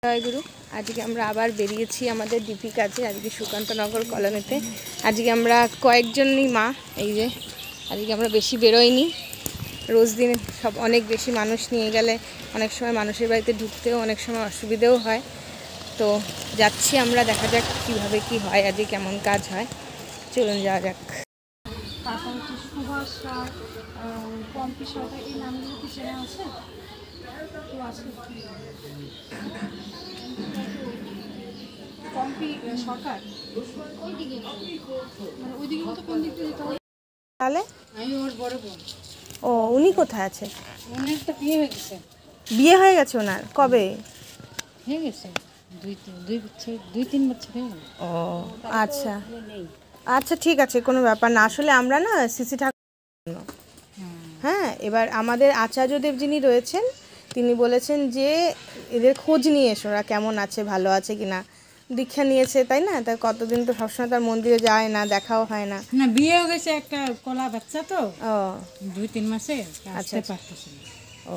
জয়গুরু। আজকে আমরা আবার বেরিয়েছি আমাদের ডিপি কাজে। আজকে সুকান্তনগর কলোনিতে আজকে আমরা কয়েকজনই মা, এই যে আজকে আমরা বেশি বেরোইনি। রোজ দিন সব অনেক বেশি মানুষ নিয়ে গেলে অনেক সময় মানুষের বাড়িতে ঢুকতেও অনেক সময় অসুবিধেও হয়। তো যাচ্ছি আমরা, দেখা যাক কীভাবে কি হয়, আজকে কেমন কাজ হয়। চলুন যাওয়া যাক। তারপর হচ্ছে সুভাষ সার, পম্পি সরকার, এই নামগুলো কি চেনা আছে? কেউ আছে? পম্পি সরকার ওইদিকে, মানে ওইদিকে মতো কোন দিক দিয়ে যেতে হবে? তাহলে আমি ওর বড় বোন। ও, উনি কোথায় আছে? ওনার তো বিয়ে হয়ে গেছে। বিয়ে হয়ে গেছে ওনার? কবে হয়ে গেছে? দুই তিন বছর হয়ে গেল। ও আচ্ছা আচ্ছা, ঠিক আছে, কোনো ব্যাপার না। আসলে আমরা না সিসি ঠাকুর, হ্যাঁ, এবার আমাদের আচার্যদেব যিনি রয়েছেন তিনি বলেছেন যে এদের খোঁজ নিয়ে এসো, ওরা কেমন আছে, ভালো আছে কিনা। দীক্ষা নিয়েছে তাই না, তাই কতদিন তো সবসময় তার মন্দিরে যায় না, দেখাও হয় না। না, বিয়ে হয়ে গেছে, একটা কলা বাচ্চা তো, ও 2-3 মাসে আসতে আচ্ছা। পারতেছে না। ও,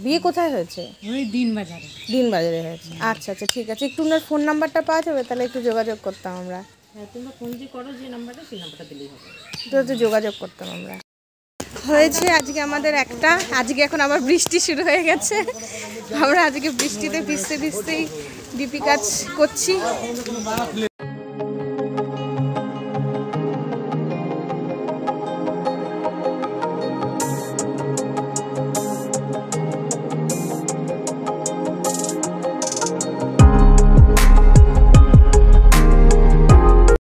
বিয়ে কোথায় হয়েছে? ওই দিনবাজারে। দিনবাজারে হয়েছে। আচ্ছা আচ্ছা, ঠিক আছে, একটু ওনার ফোন নাম্বারটা পাওয়া যাবে? তাহলে একটু যোগাযোগ করতাম আমরা। হ্যাঁ, তোমরা ফোন যে করো, যে নাম্বারটা, সেই নাম্বারটা দিলেই হবে। তো একটু যোগাযোগ করতাম আমরা। হয়েছে আজকে আমাদের একটা, আজকে এখন আবার বৃষ্টি শুরু হয়ে গেছে। আমরা আজকে বৃষ্টিতে ভিজতে ভিজতেই ডিপি কাজ করছি।